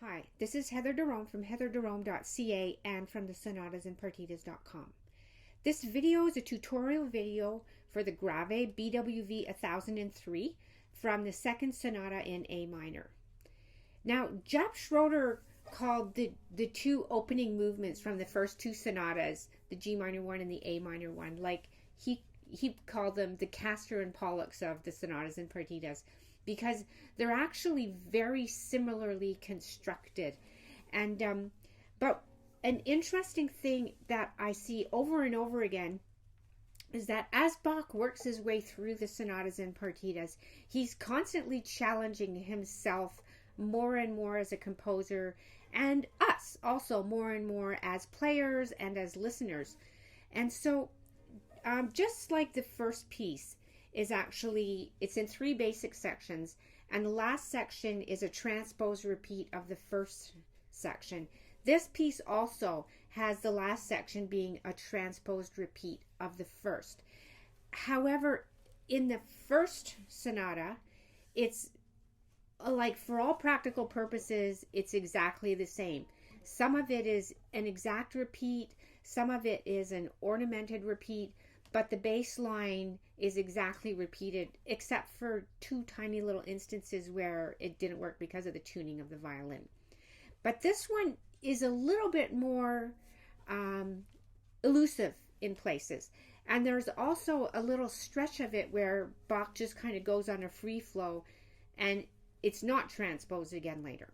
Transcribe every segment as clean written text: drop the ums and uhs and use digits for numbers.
Hi, this is Heather Derome from heatherderome.ca and from the Sonatas and Partitas.com. This video is a tutorial video for the Grave BWV 1003 from the second sonata in A minor. Now, J.S.Bach Schroeder called the two opening movements from the first two sonatas, the G minor one and the A minor one, like he called them the Castor and Pollux of the Sonatas and Partitas, because they're actually very similarly constructed. And but an interesting thing that I see over and over again is that as Bach works his way through the Sonatas and Partitas, he's constantly challenging himself more and more as a composer, and us also more and more as players and as listeners. And so just like the first piece is actually, it's in three basic sections, and the last section is a transposed repeat of the first section. This piece also has the last section being a transposed repeat of the first. However, in the first sonata, it's like, for all practical purposes, it's exactly the same. Some of it is an exact repeat, some of it is an ornamented repeat, but the bass line is exactly repeated, except for two tiny little instances where it didn't work because of the tuning of the violin. But this one is a little bit more elusive in places. And there's also a little stretch of it where Bach just kind of goes on a free flow, and it's not transposed again later.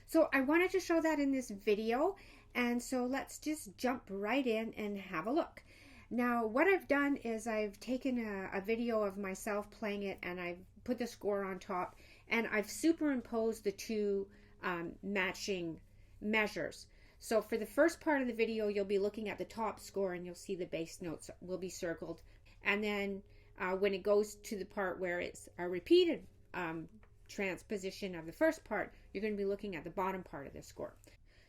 So I wanted to show that in this video, and so let's just jump right in and have a look. Now, what I've done is I've taken a video of myself playing it, and I've put the score on top, and I've superimposed the two matching measures. So for the first part of the video, you'll be looking at the top score, and you'll see the bass notes will be circled. And then when it goes to the part where it's a repeated transposition of the first part, you're going to be looking at the bottom part of the score.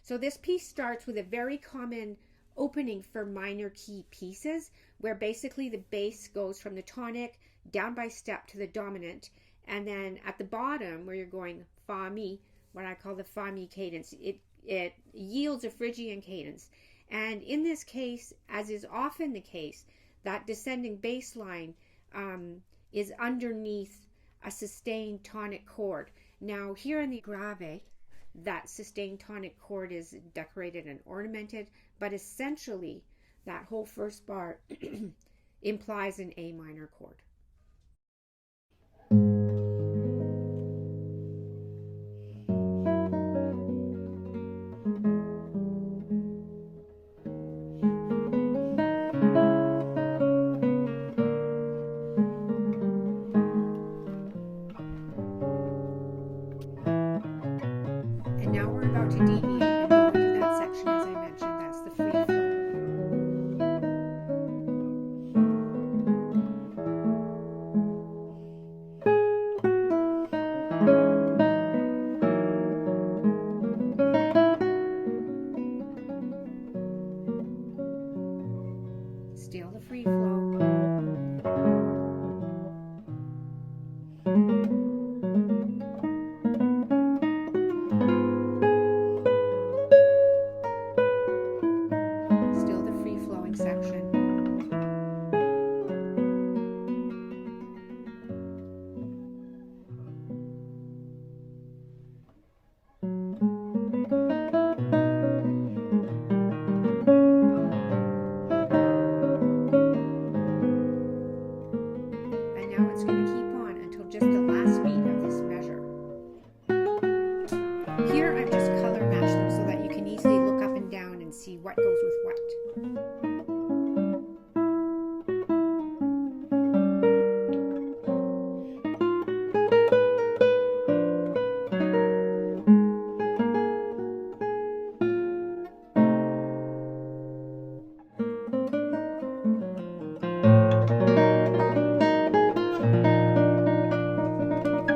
So this piece starts with a very common opening for minor key pieces, where basically the bass goes from the tonic down by step to the dominant, and then at the bottom where you're going fa mi, what I call the fa mi cadence, it yields a Phrygian cadence. And in this case, as is often the case, that descending bass line is underneath a sustained tonic chord. Now here in the Grave, that sustained tonic chord is decorated and ornamented, but essentially that whole first bar implies an A minor chord. And now we're about to deviate and go into that section, as I mentioned, that's the free flow. Still the free flow. Still the free flowing section. And now it's going to keep on until just the last beat of this measure. Here I've just color matched them so that you can easily look up and down and see what goes with what.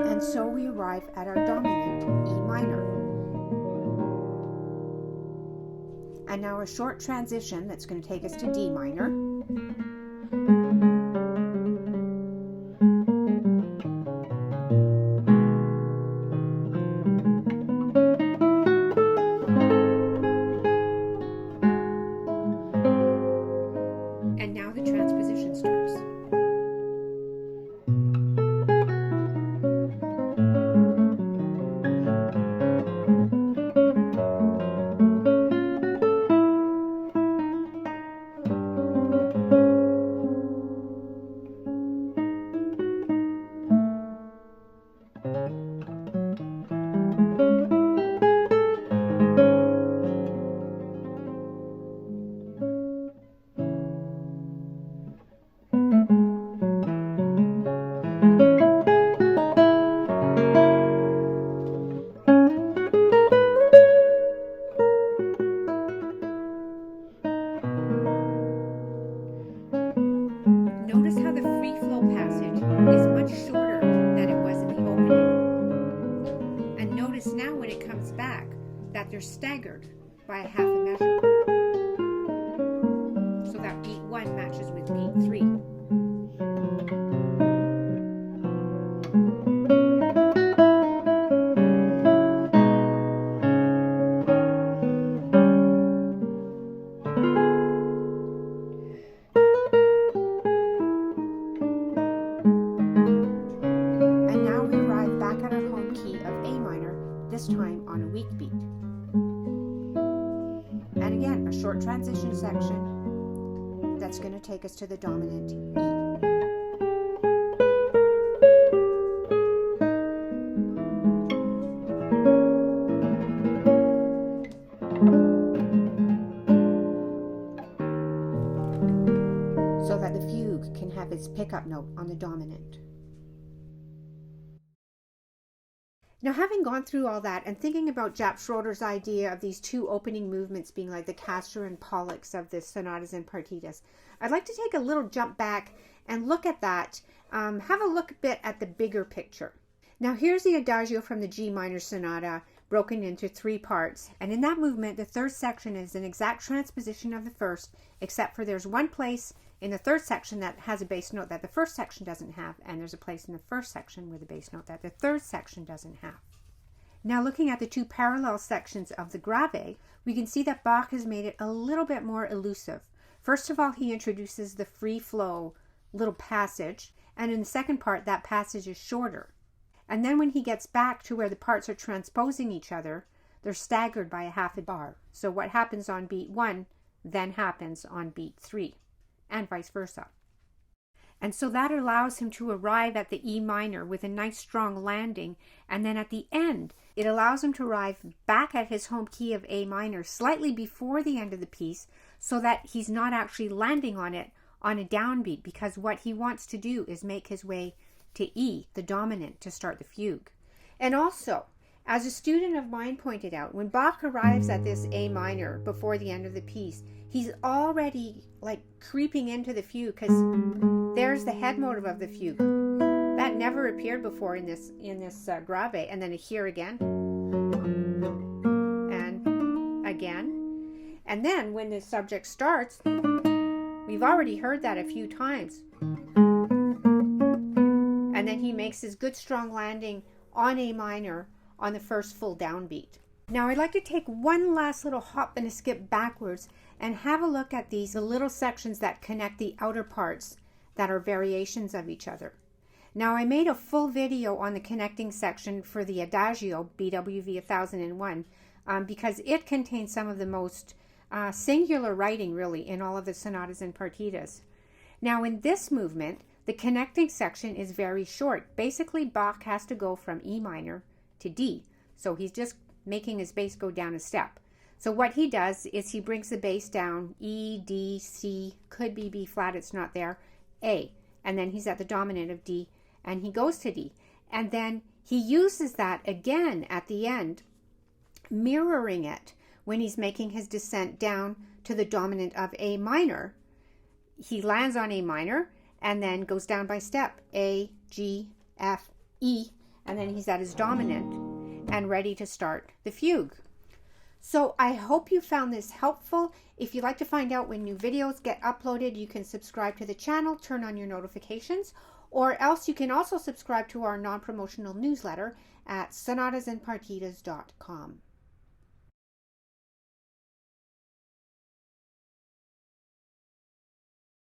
And so we arrive at our dominant, E minor. And now a short transition that's going to take us to D minor. they're staggered by a half a measure. So that beat 1 matches with beat 3. And now we arrive back at our home key of A minor, this time on a weak beat. And again, a short transition section that's going to take us to the dominant E. So that the fugue can have its pickup note on the dominant. Now, having gone through all that and thinking about Jaap Schroeder's idea of these two opening movements being like the Castor and Pollux of the Sonatas and Partitas, I'd like to take a little jump back and look at that, have a look a bit at the bigger picture. Now, here's the Adagio from the G minor sonata broken into 3 parts, and in that movement, the third section is an exact transposition of the first, except for there's one place in the third section that has a bass note that the first section doesn't have, and there's a place in the first section with a bass note that the third section doesn't have. Now, looking at the 2 parallel sections of the grave, we can see that Bach has made it a little bit more elusive. First of all, he introduces the free flow little passage, and in the second part, that passage is shorter. And then when he gets back to where the parts are transposing each other, they're staggered by a half a bar. So what happens on beat 1 then happens on beat 3. And vice versa. And so that allows him to arrive at the E minor with a nice strong landing, and then at the end it allows him to arrive back at his home key of A minor slightly before the end of the piece, so that he's not actually landing on it on a downbeat, because what he wants to do is make his way to E, the dominant, to start the fugue. And also, as a student of mine pointed out, when Bach arrives at this A minor before the end of the piece, he's already like creeping into the fugue, because there's the head motive of the fugue. That never appeared before in this grave, and then here again, and again. And then when the subject starts, we've already heard that a few times. And then he makes his good strong landing on A minor on the first full downbeat. Now I'd like to take one last little hop and a skip backwards and have a look at these little sections that connect the outer parts that are variations of each other. Now I made a full video on the connecting section for the Adagio, BWV 1001, because it contains some of the most singular writing really in all of the sonatas and partitas. Now in this movement, the connecting section is very short. Basically, Bach has to go from E minor to D. So he's just making his bass go down a step. So what he does is he brings the bass down, E, D, C, could be B flat, it's not there, A. And then he's at the dominant of D, and he goes to D. And then he uses that again at the end, mirroring it when he's making his descent down to the dominant of A minor. He lands on A minor, and then goes down by step, A, G, F, E, and then he's at his dominant and ready to start the fugue. So I hope you found this helpful. If you'd like to find out when new videos get uploaded, you can subscribe to the channel, turn on your notifications, or else you can also subscribe to our non-promotional newsletter at sonatasandpartitas.com.